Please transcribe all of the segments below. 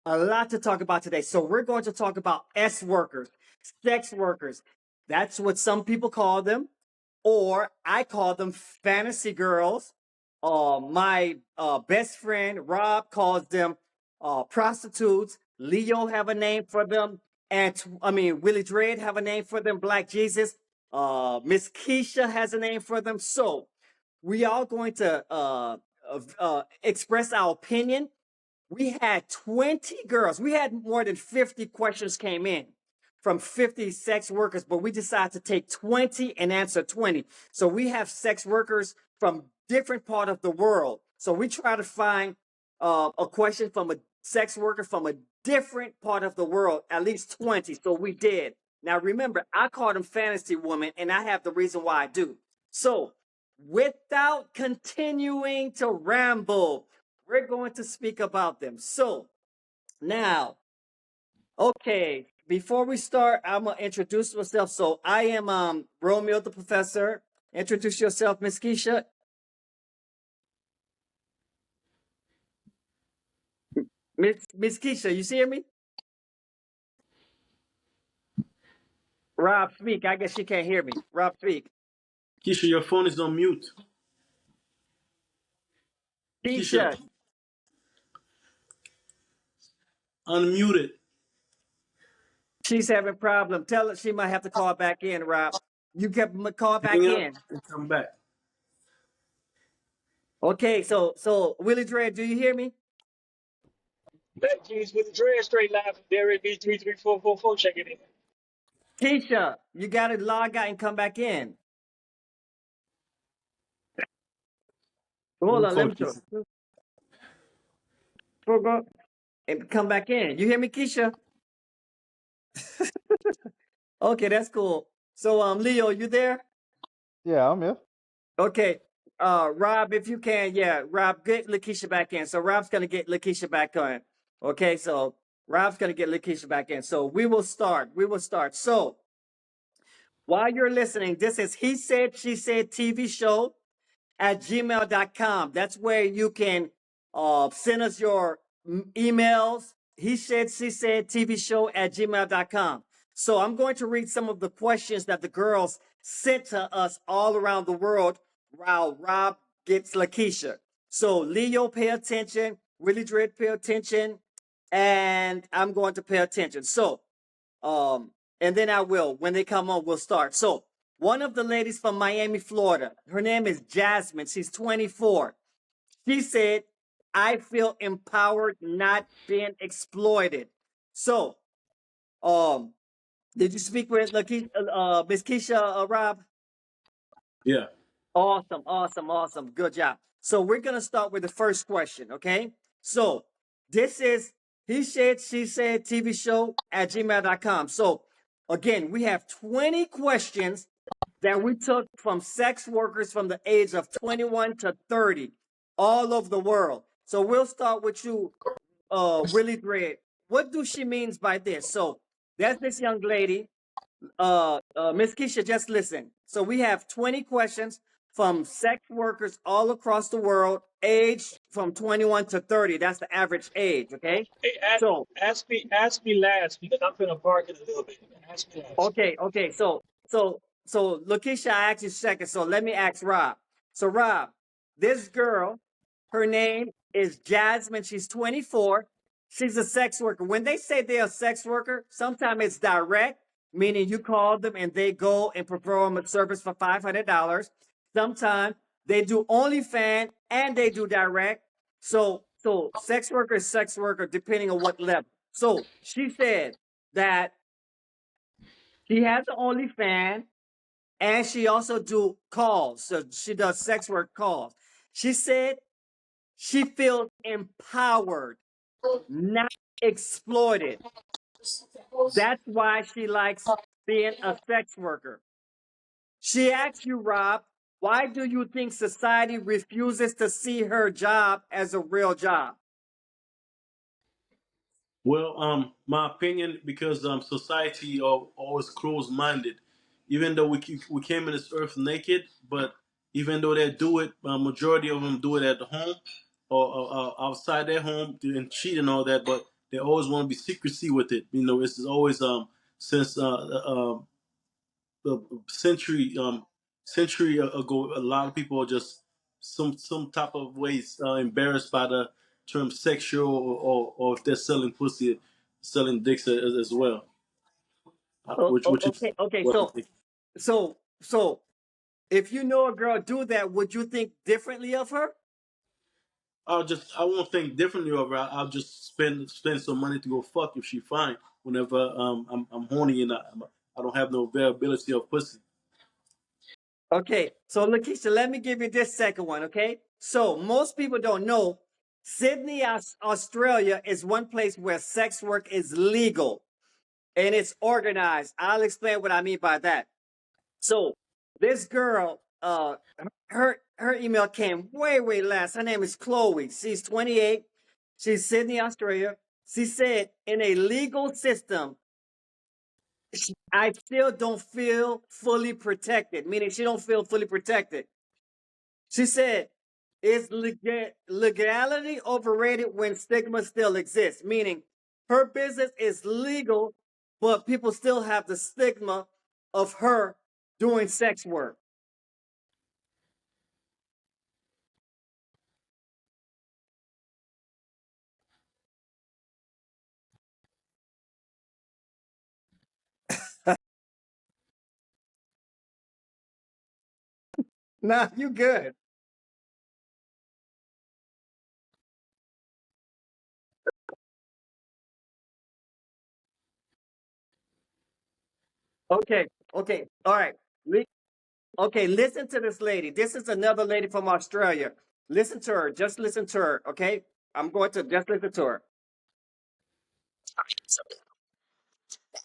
A lot to talk about today. So we're going to talk about S workers, sex workers. That's what some people call them, or I call them fantasy girls. My best friend Rob calls them prostitutes. Leo have a name for them, and I mean Willie Dredd have a name for them. Black Jesus. Miss Keisha has a name for them. So we are going to express our opinion. We had 20 girls. We had more than 50 questions came in from 50 sex workers, but we decided to take 20 and answer 20. So we have sex workers from different part of the world. So we try to find a question from a sex worker from a different part of the world, at least 20. So we did. Now remember, I call them fantasy women, and I have the reason why I do. So without continuing to ramble, we're going to speak about them. So now, okay, before we start, I'm gonna introduce myself. So I am Romeo the Professor. Introduce yourself, Miss Keisha. Miss Keisha, you see me? Rob, speak. I guess she can't hear me. Rob, speak. Keisha, your phone is on mute. Keisha, Keisha, unmute it. she's having a problem. Tell her she might have to call back in, Rob. You can call back Hang up in. and come back. Okay, so Willie Dredd, do you hear me? Back Keys with the dread straight live from Derek B33444. Check it in. Keisha, you gotta log out and come back in. Let Hold me on, let call me show. Keisha. And come back in. You hear me, Keisha? Okay, that's cool. So Leo, you there? Yeah, I'm here. Okay. Rob, if you can, yeah, Rob, get Lakeisha back in. So Rob's gonna get Lakeisha back on. Okay, so Rob's gonna get Lakeisha back in. So we will start. We will start. So while you're listening, this is He Said, She Said TV show at gmail.com. That's where you can send us your emails. He said, she said, TV show at gmail.com. So I'm going to read some of the questions that the girls sent to us all around the world while Rob gets Lakeisha. So Leo, pay attention. Willie Dredd, pay attention. And I'm going to pay attention. So, and then I will, when they come on, we'll start. So one of the ladies from Miami, Florida, her name is Jasmine. She's 24. She said, I feel empowered, not being exploited. So, um, did you speak with Miss Keisha, Rob? Yeah. Awesome, awesome, awesome. Good job. So we're gonna start with the first question, okay? So this is He Said, She Said TV show at gmail.com. So again, we have 20 questions that we took from sex workers from the age of 21 to 30 all over the world. So we'll start with you, Willie Dredd. What do she means by this? So that's this young lady. Miss Keisha, just listen. So we have 20 questions from sex workers all across the world, age from 21 to 30. That's the average age, okay? Hey, So, ask me last because I'm finna park it a little bit. Ask me last. okay. So, Lakeisha, I asked you second. So let me ask Rob. So, Rob, this girl, her name is Jasmine. She's 24. She's a sex worker. When they say they're a sex worker, sometimes it's direct, meaning you call them and they go and perform a service for $500. Sometimes they do OnlyFans and they do direct. So sex worker is sex worker depending on what level. So she said that she has an OnlyFans and she also do calls. So she does sex work calls. She said she feels empowered, not exploited. That's why she likes being a sex worker. She asks you, Rob, why do you think society refuses to see her job as a real job? Well, my opinion, because society are always closed-minded. Even though we came in this earth naked, but even though they do it, majority of them do it at the home or outside their home and cheat and all that. But they always want to be secrecy with it. You know, it's always since a century ago, a lot of people are just some type of ways embarrassed by the term sexual, or if they're selling pussy, selling dicks as well. Which is Okay. what I So, think. so if you know a girl do that, would you think differently of her? I won't think differently of her. I'll just spend some money to go fuck if she fine. Whenever I'm horny and I don't have no availability of pussy. Okay, so Lakeisha, let me give you this second one, okay? So most people don't know Sydney, Australia is one place where sex work is legal and it's organized. I'll explain what I mean by that. So this girl, her email came way last. Her name is Chloe. She's 28. She's Sydney, Australia. She said, in a legal system, I still don't feel fully protected, meaning she don't feel fully protected. She said, is legality overrated when stigma still exists? Meaning her business is legal, but people still have the stigma of her doing sex work. Nah, you good. Okay, okay, all right. Okay, listen to this lady. This is another lady from Australia. Listen to her. Just listen to her, okay? I'm going to just listen to her. So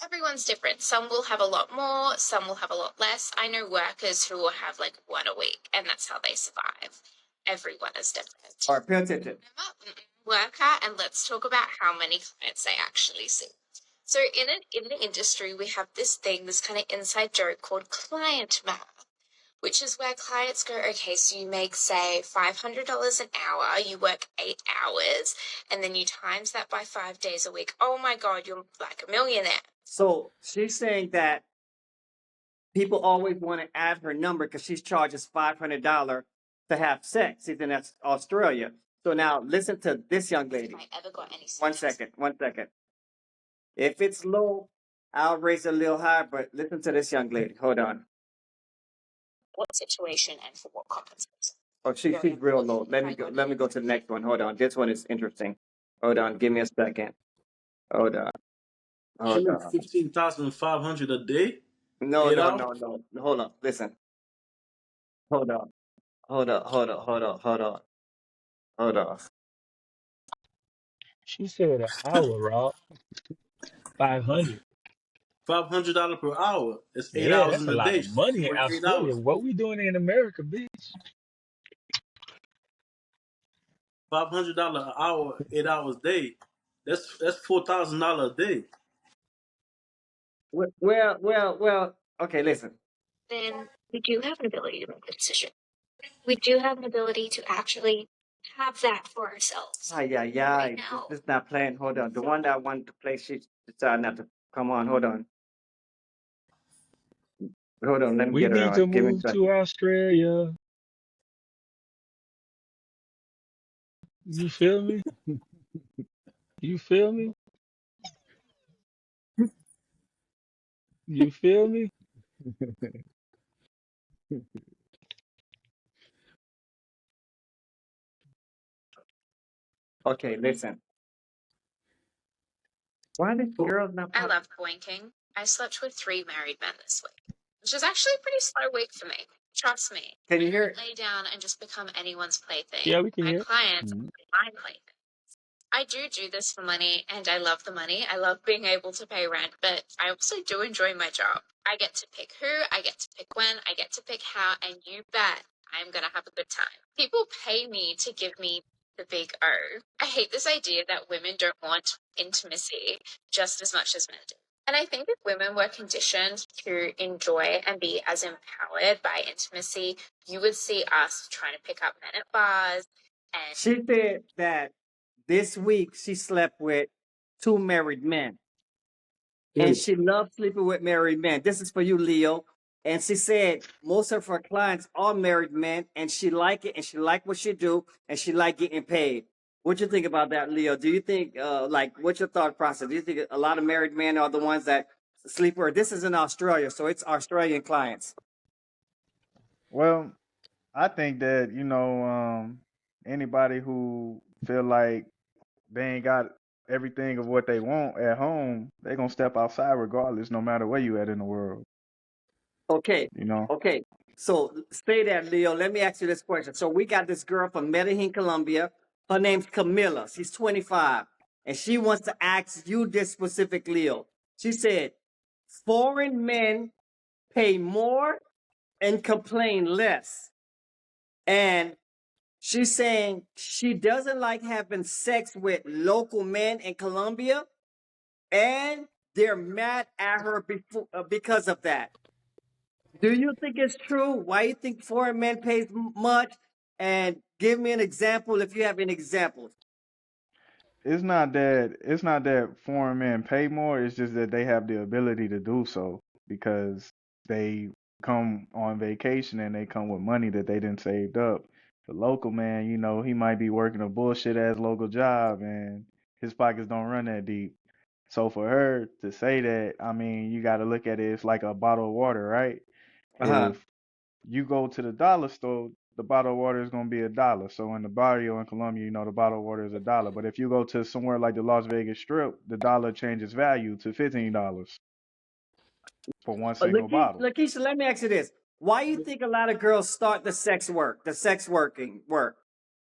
everyone's different. Some will have a lot more, some will have a lot less. I know workers who will have like one a week, and that's how they survive. Everyone is different. All right, pay attention. Worker, and let's talk about how many clients they actually see. So in the industry, we have this kind of inside joke called client math, which is where clients go, okay, so you make, say, $500 an hour, you work 8 hours, and then you times that by 5 days a week. Oh my God, you're like a millionaire. So she's saying that people always want to add her number because she charges $500 to have sex. She's in Australia. So now listen to this young lady. I ever got any 1 second, 1 second. If it's low, I'll raise it a little higher, but listen to this young lady. Hold on. What situation and for what compensation? Oh, she's real low. Let me go to the next one. Hold on. This one is interesting. Hold on. Give me a second. Hold on. She Hold makes on. 15,500 a day. No. 8 hours? Hold on. Listen. Hold on. Hold on. She said an hour, Rob. 500. $500 per hour. It's 8 Yeah, hours that's in a a lot day. of money in 48 hours. Australia. What we doing in America, bitch? $500 an hour, 8 hours a day. That's $4,000 a day. Well. Okay, listen. Then we do have an ability to make the decision. We do have an ability to actually have that for ourselves. Yeah. Right now. This is not playing. Hold on. The one that I wanted to play, she decided not to come on. Hold on. Hold on. Let me We get her need on. to Give me a move second. to Australia. You feel me? You feel me? You feel me? Okay, listen. Why this girl's not I love boinking. I slept with 3 married men this week, which is actually a pretty slow week for me. Trust me. Can you I hear don't it? lay down and just become anyone's plaything. Yeah, we can My hear. clients Mhm. are my plaything. I do this for money, and I love the money. I love being able to pay rent, but I also do enjoy my job. I get to pick who, I get to pick when, I get to pick how, and you bet I'm going to have a good time. People pay me to give me the big O. I hate this idea that women don't want intimacy just as much as men do. And I think if women were conditioned to enjoy and be as empowered by intimacy, you would see us trying to pick up men at bars. And She said that this week she slept with two married men. And Mm. she loves sleeping with married men. This is for you, Leo. And she said most of her clients are married men, and she like it, and she like what she do, and she like getting paid. What you think about that, Leo? Do you think, like, what's your thought process? Do you think a lot of married men are the ones that sleep with? This is in Australia, so it's Australian clients. Well, I think that, anybody who feel like they ain't got everything of what they want at home, they gonna step outside regardless, no matter where you at in the world, Okay, you know. okay. So stay there, Leo. Let me ask you this question. So we got this girl from Medellin, Colombia. Her name's Camilla. She's 25, and she wants to ask you this specific, Leo. She said, foreign men pay more and complain less. And she's saying she doesn't like having sex with local men in Colombia, and they're mad at her because of that. Do you think it's true? Why you think foreign men pays much? And give me an example if you have any examples. It's not that foreign men pay more, it's just that they have the ability to do so because they come on vacation and they come with money that they didn't saved up. The local man, he might be working a bullshit ass local job and his pockets don't run that deep. So for her to say that, I mean, you got to look at it, it's like a bottle of water, right? Uh huh. If you go to the dollar store, the bottle of water is going to be $1. So in the barrio in Colombia, the bottle of water is $1. But if you go to somewhere like the Las Vegas Strip, the dollar changes value to $15 for one single bottle. Lakeisha, let me ask you this. Why you think a lot of girls start the sex working work?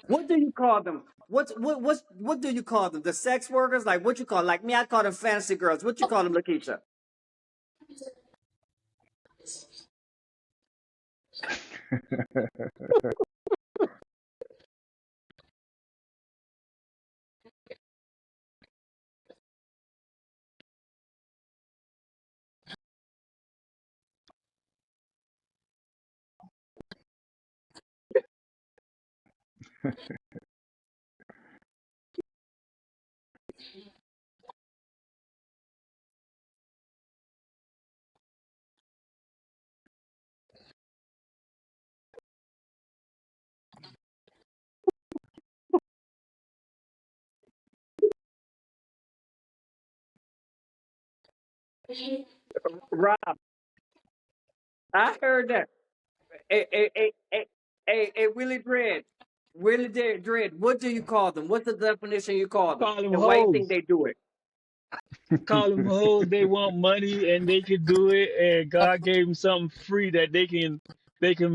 What do you call them? What do you call them? The sex workers? Like what you call? Like me, I call them fantasy girls. What you call them, Lakeisha? Rob, I heard that. Hey, Willie Dread. Dread, what do you call them? What's the definition you call them? Call them And why you think hoes. they do it? Call them hoes. They want money and they can do it. And God gave them something free that they can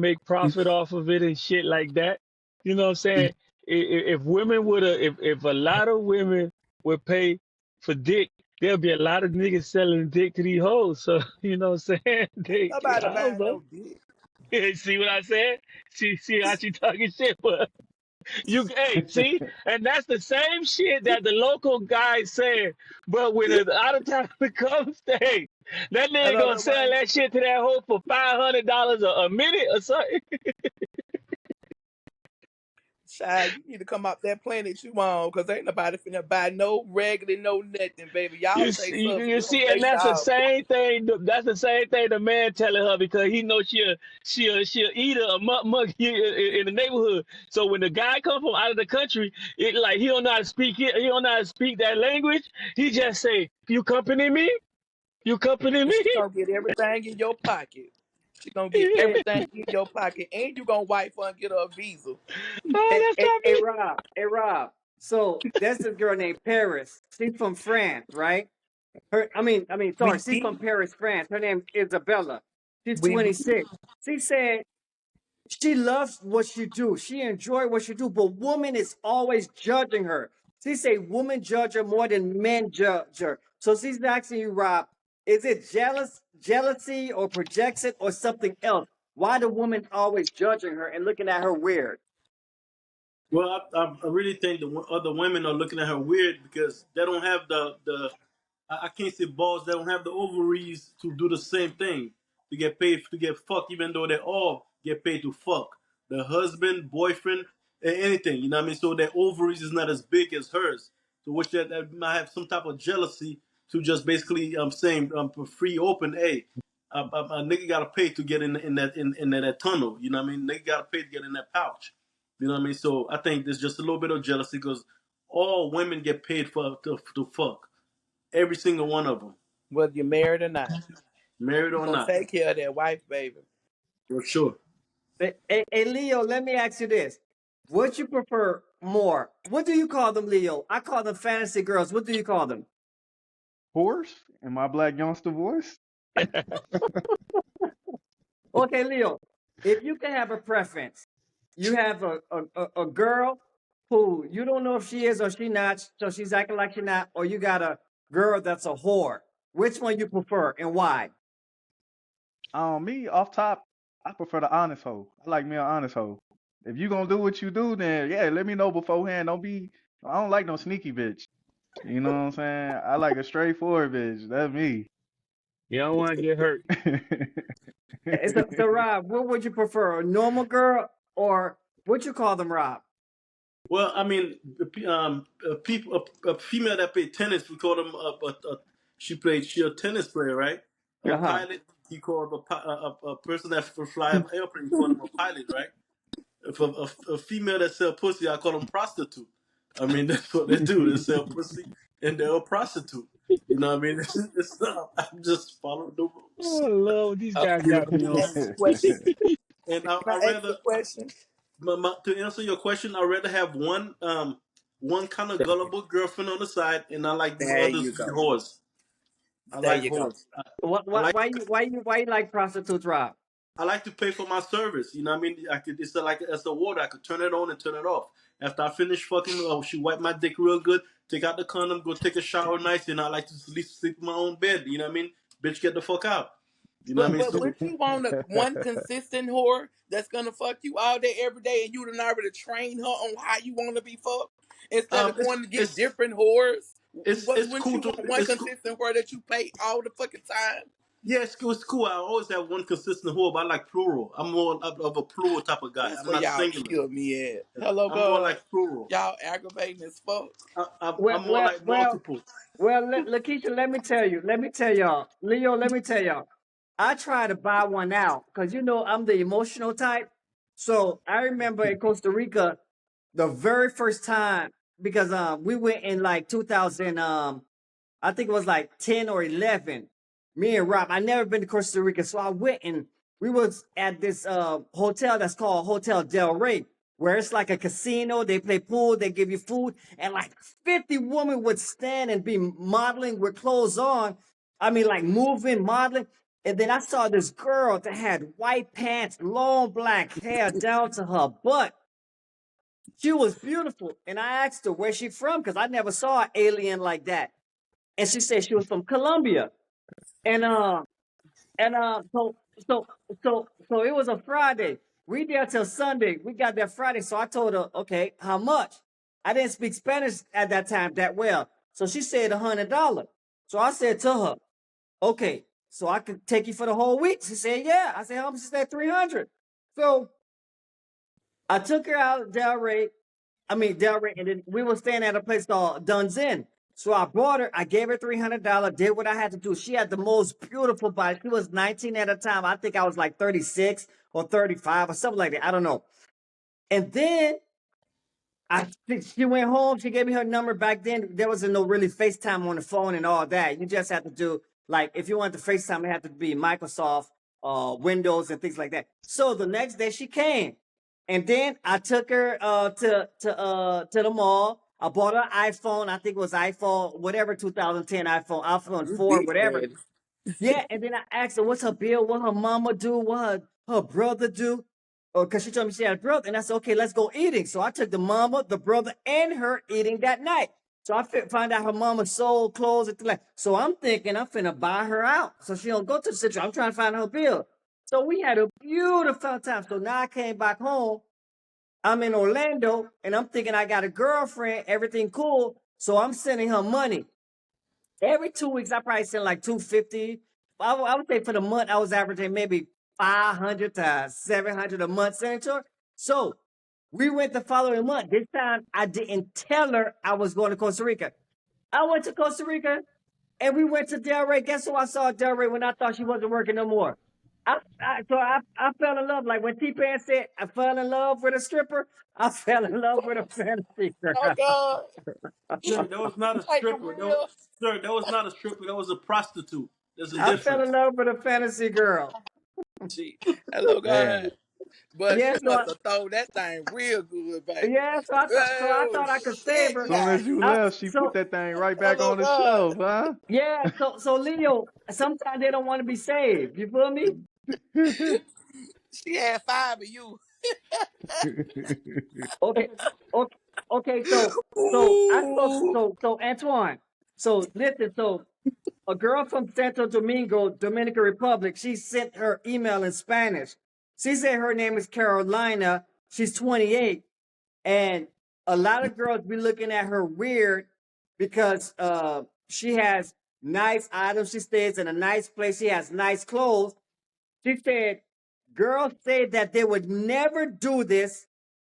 make profit off of it and shit like that. You know what I'm saying? If women would have, if a lot of women would pay for dick, there'll be a lot of niggas selling dick to these hoes. So you know what I'm saying? Nobody I don't buying know. no dick. See what I said? See how she talking shit, but hey, see, and that's the same shit that the local guy said. But when it's out of time comes, hey, that I nigga know gonna that why sell that shit to that hoe for $500 a minute or something. Shy, you need to come off that planet you on, cause ain't nobody finna buy no regular, no nothing, baby. Y'all You chase see, us, you we gonna see, and chase that's the y'all. same thing. That's the same thing the man telling her because he knows she'll eat her a mug in the neighborhood. So when the guy comes from out of the country, it like he don't know how to speak it. He don't know how to speak that language. He just say, "You company me? You company And me?" she gonna get everything in your pocket. She gonna get Hey, everything in your pocket, and you gonna wipe her and get her a visa. Oh, hey, that's hey, not hey, me. Rob. Hey, Rob. So there's this girl named Paris. She's from France, right? Sorry, We she's from we Paris, France. Her name is Isabella. She's we 26. She said she loves what she do. She enjoy what she do, but woman is always judging her. She say women judge her more than men judge her. So she's asking you, Rob, is it jealousy, or projection, or something else? Why the woman always judging her and looking at her weird? Well, I really think the other women are looking at her weird because they don't have the I can't say balls. They don't have the ovaries to do the same thing to get paid to get fucked, even though they all get paid to fuck the husband, boyfriend, anything. You know what I mean? So their ovaries is not as big as hers. to which that might have some type of jealousy to just basically saying for free open, hey, a nigga gotta pay to get in that tunnel. You know what I mean? Nigga gotta pay to get in that pouch. You know what I mean? So I think there's just a little bit of jealousy because all women get paid to fuck. Every single one of them, Whether you're married or not, married you or gonna not, take care of that wife, baby. for sure. Hey, Leo, let me ask you this. What you prefer more? What do you call them, Leo? I call them fantasy girls. What do you call them? Horse in my black youngster voice. Okay, Leo, if you can have a preference, you have a girl who you don't know if she is or she not, so she's acting like she not, or you got a girl that's a whore. Which one you prefer and why? Me off top, I prefer the honest hoe. I like me an honest hoe. If you gonna do what you do, then yeah, let me know beforehand. I don't like no sneaky bitch. You know what I'm saying? I like a straightforward bitch. That's me. You don't want to get hurt. So Rob, what would you prefer, a normal girl or what you call them, Rob? Well, I mean, a female that played tennis, we call them she a tennis player, right? A Uh-huh. pilot, you call a person that fly an airplane, you call them a pilot, right? If a female that sell pussy, I call them prostitute. I mean, that's what they do. They sell pussy and they're a prostitute. You know what I mean? It's not, I'm just following the rules. Oh Lord, these guys You know got what I me mean? on. Ask a question. And Can I ask a question? to answer your question, I'd rather have one kind of gullible girlfriend on the side, and I like the There others you to be go. whores. I There like you go. whores. What, I like why you like prostitutes, Rob? I like to pay for my service. You know what I mean? It's a water. I could turn it on and turn it off. After I finish fucking, she wipe my dick real good, take out the condom, go take a shower nice, and I like to sleep in my own bed. You know what I mean? Bitch, get the fuck out. You know what I mean? But So, would you want one consistent whore that's gonna fuck you all day every day, and you done already train her on how you want to be fucked instead of going to get it's different whores? it's Wouldn't cool you to want one it's cool. consistent whore that you pay all the fucking time? Yeah, it's cool. I always have one consistent whore, but I like plural. I'm more of a plural type of guy. That's I'm where not y'all singular. kill me at. Hello, I'm more God. like plural. Y'all aggravating as fuck. Well, I'm more well, like well, multiple. Lakeisha, let me tell you, y'all, Leo, let me tell y'all. I try to buy one out because you know I'm the emotional type. So I remember in Costa Rica, the very first time because we went in like 2000 I think it was like 10 or 11. Me and Rob, I never been to Costa Rica, so I went and we was at this hotel that's called Hotel Del Rey, where it's like a casino. They play pool, they give you food, and like 50 women would stand and be modeling with clothes on. I mean, like moving, modeling. And then I saw this girl that had white pants, long black hair down to her butt. She was beautiful. And I asked her where she from because I never saw an alien like that. And she said she was from Colombia. And so so so it was a Friday. We there till Sunday. We got there Friday. So I told her, okay, how much? I didn't speak Spanish at that time that well. So she said $100. So I said to her, okay, so I could take you for the whole week. She said, yeah. I said, how much is that? 300. So I took her out Del Rey. Del Rey, and then we were staying at a place called Dunn's Inn. So I brought her. I gave her $300. Did what I had to do. She had the most beautiful body. She was 19 at the time. I think I was like 36 or 35 or something like that. I don't know. And then I think she went home. She gave me her number. Back then, there wasn't no really FaceTime on the phone and all that. You just had to do like if you wanted to FaceTime, it had to be Microsoft, Windows, and things like that. So the next day she came, and then I took her to the mall. I bought her an iPhone. I think it was iPhone whatever 2010 iPhone You 4, big whatever. daddy. Yeah, and then I asked her what's her bill, what her mama do, what her brother do. Or because she told me she had a brother, and I said, okay, let's go eating. So I took the mama, the brother, and her eating that night. So I find out her mama sold clothes and things like. So I'm thinking I'm finna buy her out, so she don't go to the situation. I'm trying to find her bill. So we had a beautiful time. So now I came back home. I'm in Orlando, and I'm thinking I got a girlfriend, everything cool. So I'm sending her money. Every 2 weeks, I probably send like 250. I would say for the month, I was averaging maybe 500 to 700 a month sending to her. So we went the following month. This time, I didn't tell her I was going to Costa Rica. I went to Costa Rica and we went to Delray. Guess who I saw at Delray when I thought she wasn't working no more? I fell in love. Like when T-Pan said, I fell in love with a stripper. I fell in love with a fantasy Oh girl. God, Sir, that was not a like for stripper. real. Sir, that was not a stripper. That was a prostitute. There's a I fell in difference. love with a fantasy girl. She, hello God, Man, but Yeah, she so must have thrown that thing real good, baby. yeah, so I Oh thought I could save shit, her. soon God. as you I, left, she put so that thing right back Hello on the God. shelf, huh? yeah, so Leo, sometimes they don't want to be saved. You feel me? She had 5 of you. Okay, okay, okay. So I spoke. Ooh. So Antoine. So listen. So a girl from Santo Domingo, Dominican Republic, she sent her email in Spanish. She said her name is Carolina. She's 28, and a lot of girls be looking at her weird because she has nice items. She stays in a nice place. She has nice clothes. She said girls say that they would never do this,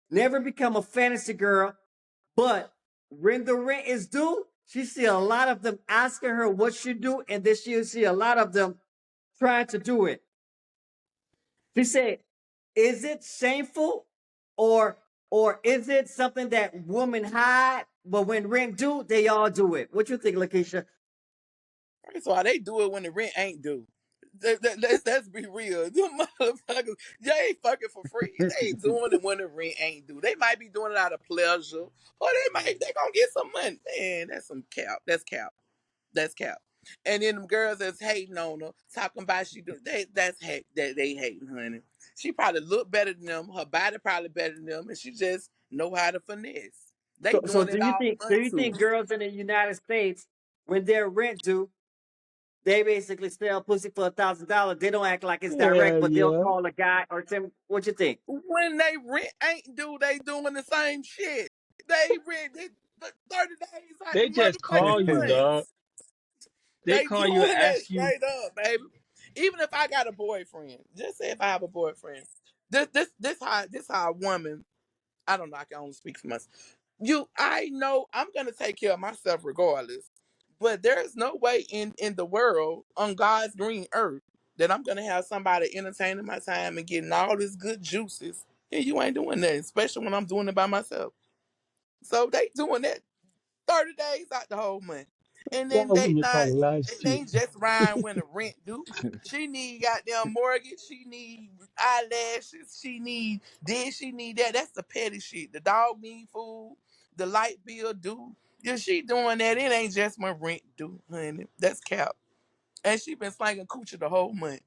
never become a fantasy girl, but when the rent is due, she see a lot of them asking her what she do, and then she'll see a lot of them trying to do it. She said, "Is it shameful, or is it something that women hide? But when rent due, they all do it. What you think, Lakeisha?" That's why they do it when the rent ain't due. Let's be real. Them motherfuckers, they ain't fucking for free. They ain't doing it when the rent ain't due. They might be doing it out of pleasure, or they gonna get some money. Man, that's some cap. That's cap. That's cap. And then them girls that's hating on her, talking about she do that's hate that they hating, honey. She probably look better than them. Her body probably better than them, and she just know how to finesse. They So doing do it you all think unto. girls in the United States, when their rent due, they basically sell pussy for $1,000? They don't act like it's direct, Yeah, but they'll yeah. call a guy or tell. What you think? When they rent ain't due, they doing the same shit. They rent it 30 days out the They just call motherfucking you, dog. months. They They call you and doing that ask you. straight up, baby. Even if I got a boyfriend, just say if I have a boyfriend, this how a woman. I don't know. I can only speak for myself. I know I'm gonna take care of myself regardless. But there's no way in the world on God's green earth that I'm gonna have somebody entertaining my time and getting all these good juices, and you ain't doing that, especially when I'm doing it by myself. So they doing that 30 days out the whole month. And then Y'all women talk a lot of they shit. ain't just rhyme when the rent due. She need goddamn mortgage. She need eyelashes. She need this. She need that. That's the petty shit. The dog need food. The light bill due. If she doing that, it ain't just when rent due, honey. That's cap. And she been slanging coochie the whole month.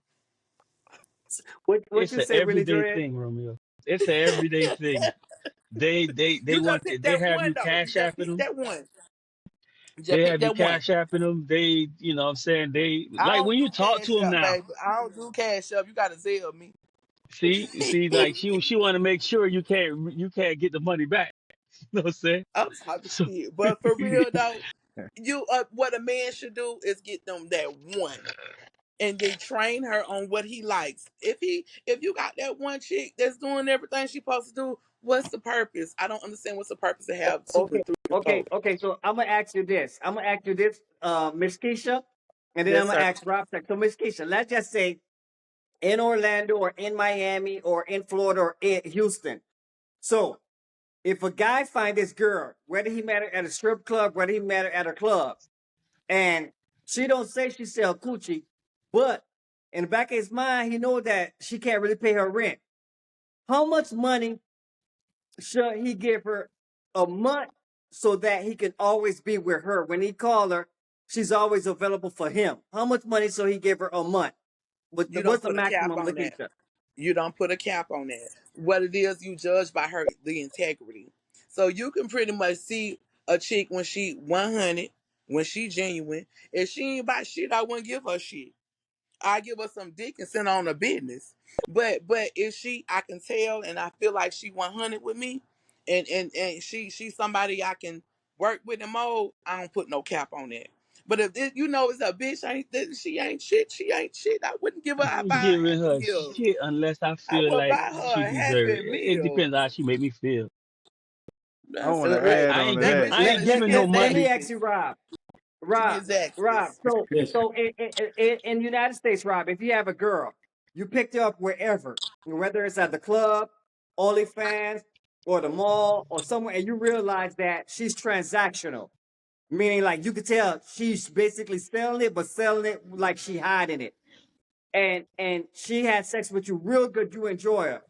What It's you an say, Willie everyday Jordan? thing, Romeo. It's an everyday thing. They You just want pick they that have one you though. You cash just apping pick them. that one. You just They pick have you that one. cash apping them. They, you know what I'm saying? They I like don't when you do talk cash to them up, now. baby. I don't do cash up. You gotta Zelle me. See, like she want to make sure you can't get the money back. You know what I'm saying? I'm talking So shit. But for real though, you what a man should do is get them that one. And then train her on what he likes. If you got that one chick that's doing everything she supposed to do, what's the purpose? I don't understand what's the purpose to have two and Okay, three and four. So I'm gonna ask you this. Miss Keisha, and then I'm Yes, gonna sir. ask Rob. So, Miss Keisha, let's just say in Orlando or in Miami or in Florida or in Houston. So, if a guy find this girl, whether he met her at a strip club, whether he met her at a club, and she don't say she sell coochie, but in the back of his mind, he know that she can't really pay her rent. How much money should he give her a month so that he can always be with her? When he call her, she's always available for him. How much money should he give her a month? You don't What's the put a cap maximum, on that. Lakeisha? You don't put a cap on that. What it is, you judge by her the integrity. So you can pretty much see a chick when she 100, when she genuine. If she ain't about shit, I wouldn't give her shit. I give her some dick and send her on her business. But if she, I can tell, and I feel like she 100 with me, and she's somebody I can work with and mold. I don't put no cap on that. But if this, it's a bitch, she ain't shit. She ain't shit. I wouldn't give her. I I buy ain't her giving Happy her Meal. shit unless I I feel would like buy her she a deserve Happy it. It Meal. depends how she make me feel. I That's want to it. add I on ain't to giving that. I Let ain't me giving no let Let let me money. ask you, Rob. Rob, Rob. Exactly. So, Yes. so in the United States, Rob, if you have a girl, you picked her up wherever, whether it's at the club, OnlyFans, or the mall, or somewhere, and you realize that she's transactional, meaning like you could tell she's basically selling it, but selling it like she hiding it, and she had sex with you real good, you enjoy her.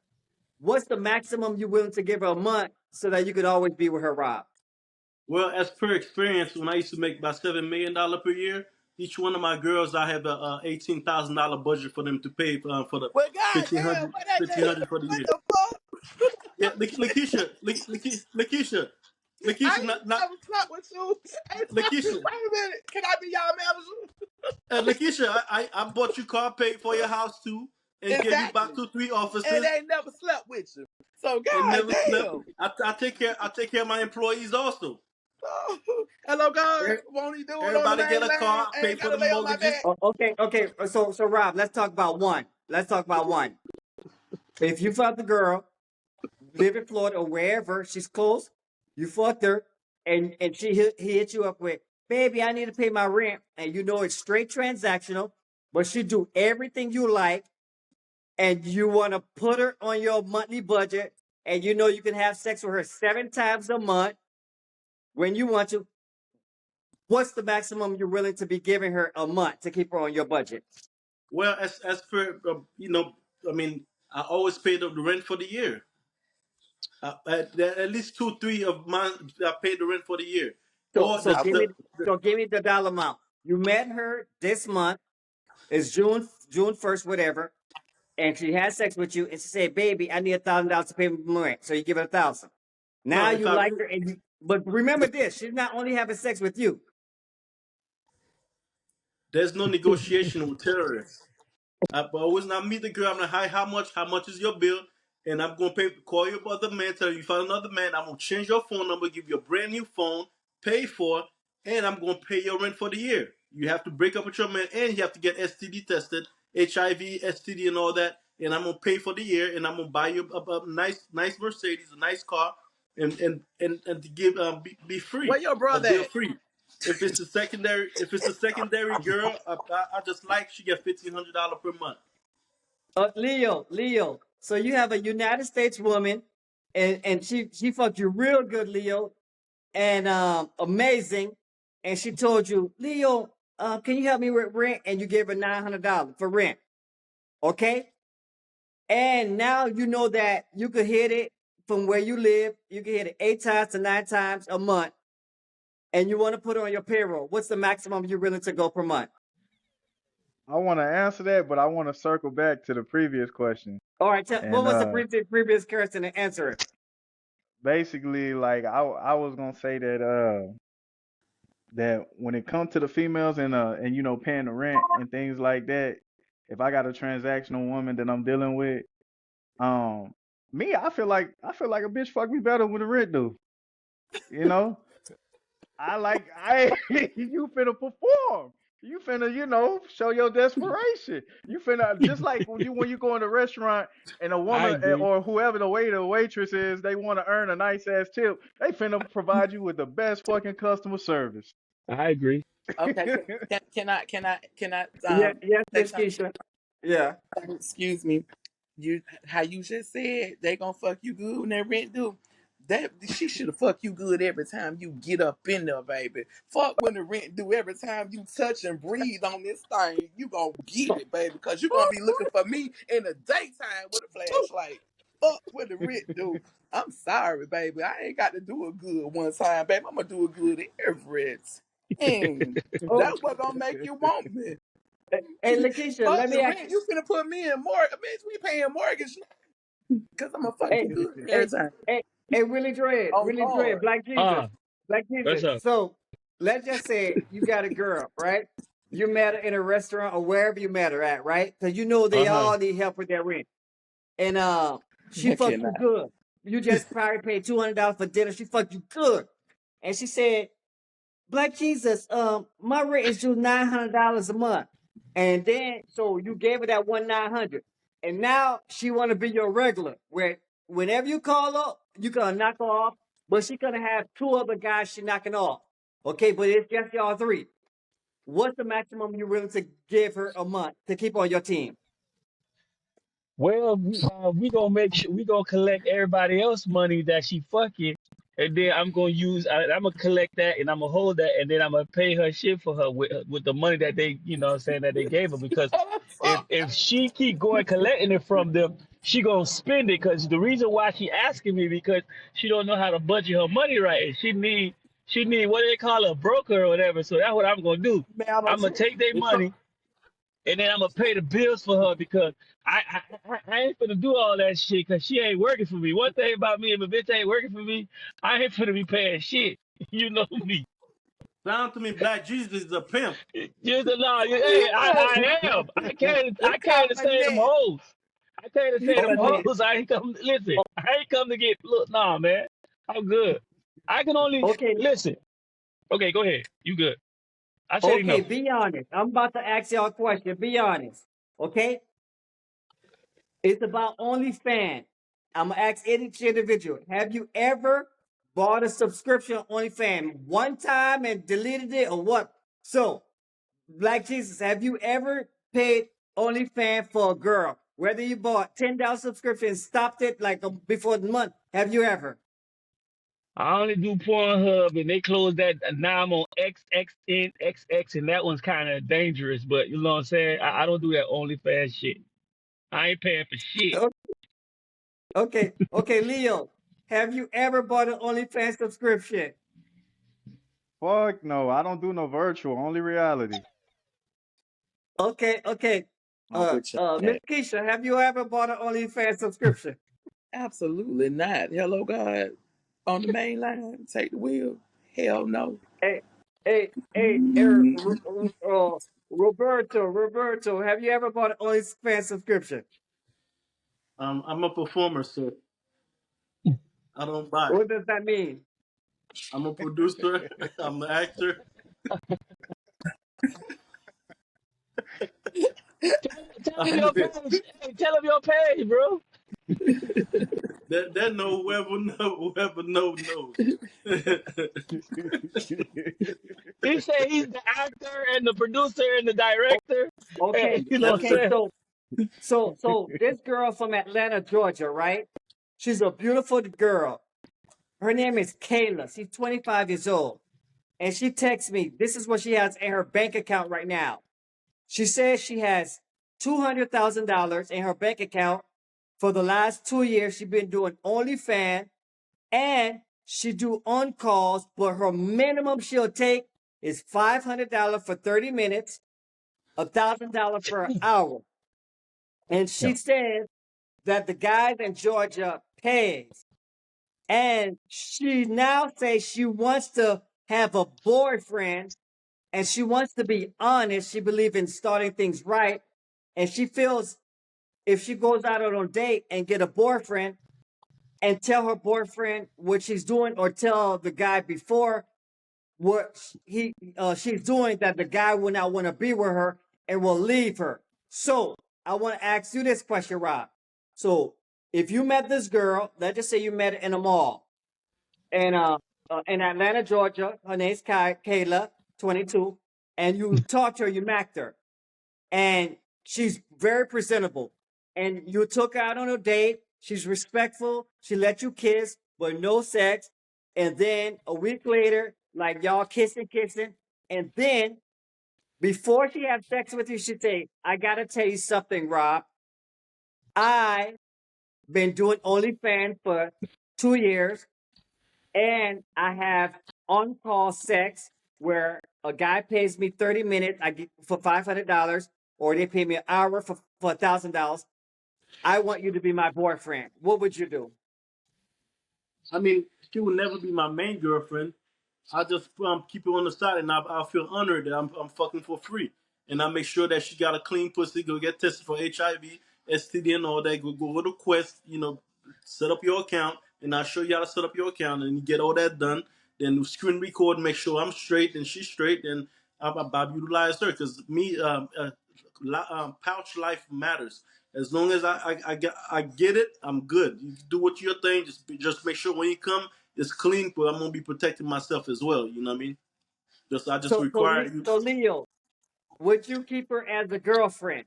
What's the maximum you're willing to give her a month so that you could always be with her, Rob? Well, as per experience, when I used to make about $7 million per year, each one of my girls, I have a $18,000 budget for them to pay for the Well, 1,500 goddamn, what that nigga? 1,500 for the What year. the fuck? Yeah, Lakeisha, I ain't not never slept with you. Hey, wait Lakeisha, a minute. Can I be y'all manager? Lakeisha. I bought you car, paid for your house too, and gave you about Exactly. 2, 3 And offices, they ain't never slept with you. So and never slept. goddamn. I take care of my employees also. Oh, hello, God. Er- Won't he do it on the Everybody get main a line? car, I pay ain't for gotta the lay on my mortgages. back. Okay, okay. So Rob, let's talk about one. Let's talk about one. If you fuck the girl, live in Florida or wherever she's close, you fucked her, and he hit you up with, baby, I need to pay my rent, and you know it's straight transactional, but she do everything you like, and you want to put her on your monthly budget, and you know you can have sex with her 7 times a month when you want to. What's the maximum you're willing to be giving her a month to keep her on your budget? Well, as per I mean, I always pay the rent for the year. At least 2, 3 of mine, I paid the rent for the year. So Or so I give me would. the dollar amount. You met her this month. It's June 1st, whatever, and she had sex with you, and she said, "Baby, I need $1,000 to pay my rent." So you give her 1,000. no, Now if you I like really, her, but remember this: she's not only having sex with you. there's no negotiation with terrorists. But always not meet the girl. I'm like, hi, how much is your bill? And I'm gonna call your other man, tell you find another man. I'm gonna change your phone number, give you a brand new phone, pay for, and I'm gonna pay your rent for the year. You have to break up with your man, and you have to get STD tested, HIV, STD, and all that. And I'm gonna pay for the year, and I'm gonna buy you a nice Mercedes, a nice car, and to give be Where free, your a brother bill at? free. If it's a secondary girl, I just like she get $1,500 per month. Leo. So you have a United States woman, and she fucked you real good, Leo, and amazing, and she told you, Leo, can you help me with rent? And you gave her $900 for rent, okay? And now you know that you could hit it from where you live. You can hit it 8 times to 9 times a month, and you want to put it on your payroll. What's the maximum you're willing to go per month? I want to answer that, but I want to circle back to the previous question. All right, what And was the previous question to answer it? basically, like I was gonna say that when it comes to the females and you know paying the rent and things like that, if I got a transactional woman that I'm dealing with, um, me, I feel like a bitch fuck me better with the rent due. You know, I you finna perform. You finna, show your desperation. You finna just like when you go in a restaurant and a I woman agree. or whoever the waiter or waitress is, they want to earn a nice ass tip. They finna provide you with the best fucking customer service. I agree. Okay, can I Yeah, yes, say Miss something? Keisha. Yeah. Excuse me. You how you just said they gonna fuck you good when they rent due. That she should have fucked you good every time you get up in there, baby. Fuck when the rent due every time you touch and breathe on this thing. You gonna get it, baby, because you gonna be looking for me in the daytime with a flashlight. Fuck when the rent due. I'm sorry, baby. I ain't got to do it good one time, baby. I'm gonna do it good every time. Oh, That's what gonna make you want me. hey, Lakeisha, Fuck let the me ask. rent. You finna put me in mortgage. Bitch, we paying mortgage because I'm gonna fuck Hey, you good every hey, time. hey, Oh Willie Dread, Lord. Black What's Jesus. up? So let's just say you got a girl, right? You met her in a restaurant or wherever you met her at, right? Because you know they Uh-huh. all need help with their rent. And she I fucked you cannot. good. You just probably paid $200 for dinner. She fucked you good. And she said, Black Jesus, my rent is due $900 a month. And then so you gave her that 900. And now she wanna be your regular, where whenever you call her, you gonna knock her off, but she gonna have 2 other guys she knocking off. Okay, but it's just y'all 3. what's the maximum you're willing to give her a month to keep on your team? Well, we gonna make sure we gonna collect everybody else money that she fucking, and then I'm gonna collect that and I'm gonna hold that, and then I'm gonna pay her shit for her with the money that they, you know, what I'm saying, that they gave her. Because if she keep going collecting it from them, she gonna spend it. Because the reason why she asking me, because she don't know how to budget her money right, and she need what they call a broker or whatever. So that's what I'm gonna do. Man, I'm I'm about gonna to take their say, so, money, and then I'm gonna pay the bills for her, because I ain't finna do all that shit because she ain't working for me. One thing about me, if a bitch ain't working for me, I ain't finna be paying shit. You know me. Sound to me, Black Jesus is a pimp. Just no, hey, Yo, I am. who I came to calling say them that? hoes. I came to say them okay, hoes. I ain't come. Listen, I ain't come to get. Look, nah, man. I'm good. I can only okay, listen. Okay, go ahead. You good? I said okay. enough. Be honest. I'm about to ask y'all a question. Be honest. Okay, it's about OnlyFans. I'm gonna ask each individual. Have you ever bought a subscription on OnlyFans one time and deleted it, or what? So, Black Jesus, have you ever paid OnlyFans for a girl? Whether you bought $10 subscription and stopped it like before the month, have you ever? I only do Pornhub, and they closed that. Now I'm on XXNXX, and that one's kind of dangerous. But you know what I'm saying? I don't do that OnlyFans shit. I ain't paying for shit. Okay, okay, Leo, have you ever bought an OnlyFans subscription? Fuck no, I don't do no virtual, only reality. Okay, okay. I'm with you on Miss that. Keisha, have you ever bought an OnlyFans subscription? Absolutely not. Hello, God. On the main line, take the wheel. Hell no. Hey, hey, Roberto, have you ever bought an OnlyFans subscription? I'm a performer, sir. I don't buy. What does that mean? I'm a producer. I'm an actor. Tell them I'm your page. Hey, tell them your page, bro. that know whoever knows. He said he's the actor and the producer and the O- director. Okay, And, you know what Yes, I'm okay. sir. saying? So this girl from Atlanta, Georgia, right? She's a beautiful girl. Her name is Kayla. She's 25 years old. And she texts me, this is what she has in her bank account right now. She says she has $200,000 in her bank account. For the last 2 years, she's been doing OnlyFans and she do on calls, but her minimum she'll take is $500 for 30 minutes, $1,000 per hour. And Yeah. she says that the guys in Georgia pays. And she now says she wants to have a boyfriend and she wants to be honest. She believes in starting things right. And she feels if she goes out on a date and get a boyfriend and tell her boyfriend what she's doing or tell the guy before what she's doing, that the guy will not want to be with her and will leave her. So I want to ask you this question, Rob. So if you met this girl, let's just say you met her in a mall, and in Atlanta, Georgia, her name's Kayla, 22, and you talked to her, you macked her, and she's very presentable, and you took her out on a date. She's respectful. She let you kiss, but no sex. And then a week later, like y'all kissing, and then before she have sex with you, she say, "I gotta tell you something, Rob. I been doing OnlyFans for 2 years, and I have on-call sex where a guy pays me 30 minutes I get for $500, or they pay me an hour for $1,000. I want you to be my boyfriend. What would you do?" I mean, she will never be my main girlfriend. I just keep it on the side, and I feel honored that I'm fucking for free, and I make sure that she got a clean pussy. Go get tested for HIV, STD, and all that. Go to Quest, set up your account, and I'll show you how to set up your account, and you get all that done. Then screen record, make sure I'm straight and she's straight, and I utilize her because me, pouch life matters. As long as I get it, I'm good. You do what your thing. Just make sure when you come, it's clean. But I'm gonna be protecting myself as well. You know what I mean? I just So, require you. So Leo, would you keep her as a girlfriend?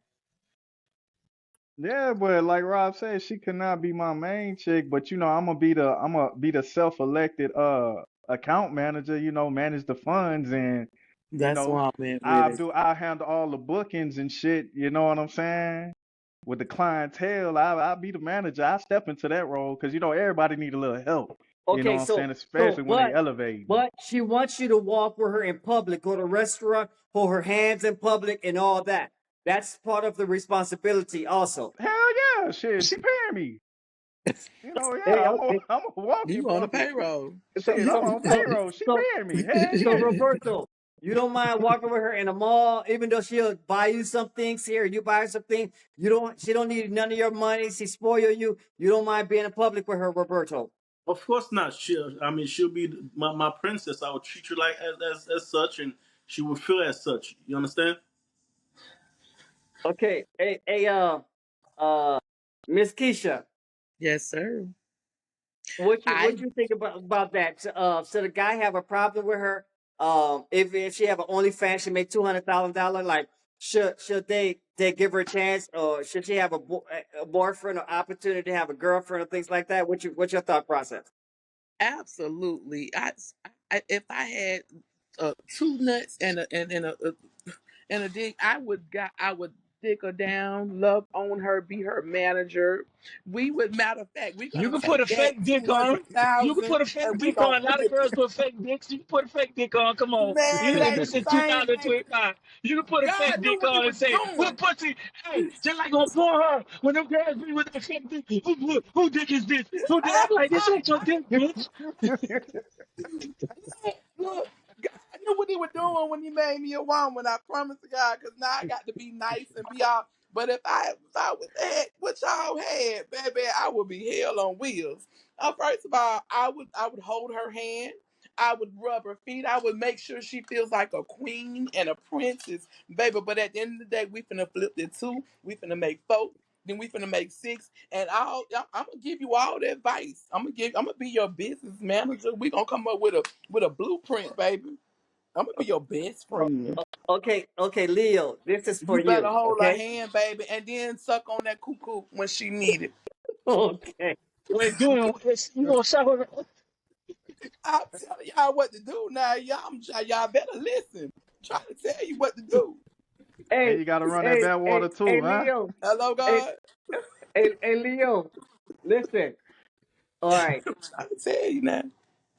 Yeah, but like Rob said, she could not be my main chick. But you know, I'm gonna be the self-elected account manager. You know, manage the funds, and you That's know, why I'm at with it. I'll handle all the bookings and shit. You know what I'm saying? With the clientele, I'll be the manager. I step into that role because you know everybody need a little help. You know Okay, what I'm saying? so Especially when they elevate. but she wants you to walk with her in public, go to a restaurant, hold her hands in public, and all that. That's part of the responsibility, also. Hell yeah, shit, she paying me. You know, Hey, yeah, okay. I'm a walk in You on the public. payroll. So Shit, I'm so on so payroll. She so paying me. Hell so yeah. Roberto, you don't mind walking with her in a mall, even though she'll buy you some things here, you buy her something. You don't. She don't need none of your money. She spoil you. You don't mind being in public with her, Roberto. Of course not. She'll be my princess. I would treat her like as such, and she would feel as such. You understand? Okay. Hey, uh, Miss Keisha. Yes, sir. What I you think about that? Should a guy have a problem with her? If she have an OnlyFans, she make $200,000. Like, should they give her a chance, or should she have a boyfriend or opportunity to have a girlfriend or things like that? What's your thought process? absolutely. If I had two nuts and a dick, I would dick her down, love on her, be her manager. We would, matter of fact, we're You gonna can put take a that fake dick on. You can 200,000 put a fake and we're dick gonna on. A lot of flip girls it. put fake dicks. You can put a fake dick on. Come on. Man, it ain't This is the same, baby. 2025. You can put a God fake knew dick what he on was and say, doing. "What pussy? Hey, just like on Pornhub when them girls be with that fake dick. Who dick is this? Who dick?" I'm like, "This ain't your dick, bitch." Look, God knew what he was doing when he made me a woman. I promise to God, because now I got to be nice and be all. But if I was had what y'all had, baby, I would be hell on wheels. First of all, I would hold her hand. I would rub her feet. I would make sure she feels like a queen and a princess, baby. But at the end of the day, we finna flip the two. We finna make four. Then we finna make six. And I'm gonna give you all the advice. I'm gonna be your business manager. We gonna come up with a blueprint, baby. I'm gonna be your best friend. Okay, Leo, this is for You better you. hold her Okay, hand, baby, and then suck on that cuckoo when she need it. okay. We're doing. You gonna suck on? I'm telling y'all what to do now. Y'all better listen. I'm trying to tell you what to do. And Hey, you gotta run that backwater hey, too, huh? Leo. Hello, Hey, God. hey, Leo. Listen. All right. I'm trying to tell you now.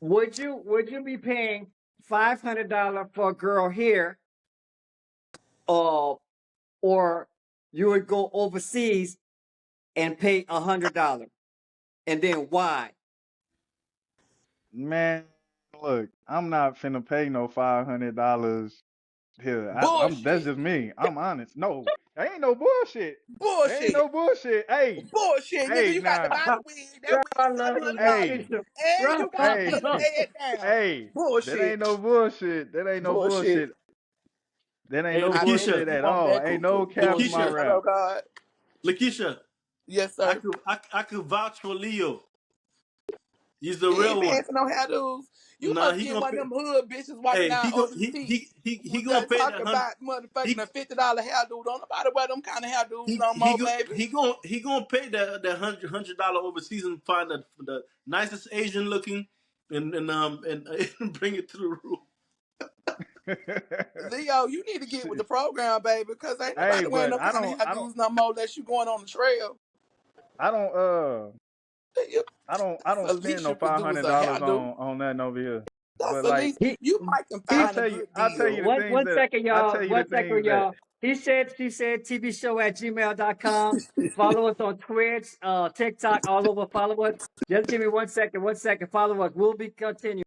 Would you be paying $500 for a girl here, uh, or you would go overseas and pay $100, and then why? Man, look, I'm not finna pay no $500 here. I'm that's Bullshit. just me. I'm honest. No, there ain't no bullshit. There ain't Bullshit. no bullshit. Bullshit, nigga. Hey, You got to nah. buy the wig. That wig I $700. love you, Hey, Lakeisha. And you gotta hey, pay to Roberto. lay it down. hey. That Bullshit. ain't no bullshit. That ain't no Bullshit. bullshit. That ain't Hey, no I pay to bullshit Lakeisha, be at on all. that Ain't cuckoo. no cap in my Lakeisha, Hello, rap. God. Lakeisha. Yes, I sir. could I could vouch for Leo. He's the You ain't real one. paying for no hairdos. You Nah, must he be gonna one of pay. them hood bitches walking Hey, down he gonna ODT. he Was gonna just pay that talking hundred. about motherfucking He a $50 hairdo. Don't nobody wear them kind of hairdos no more, baby. he gonna pay that $100 overseas and find the nicest Asian looking and and bring it to the room. Leo, you need to get with the Shit. program, baby, because ain't Hey, nobody wearing but them kind of hairdos no more unless you going on the trail. I don't You- I That's don't the spend least no you could do is a $500 hairdo. on nothing over here. That's But the like least. He You might can he find a good I'll tell you deal. the things one that second, I y'all. tell you the One second, things that y'all. He said, she said, tvshow@gmail.com. Follow us on Twitch, TikTok, all over. Follow us. Just give me 1 second. 1 second. Follow us. We'll be continuing.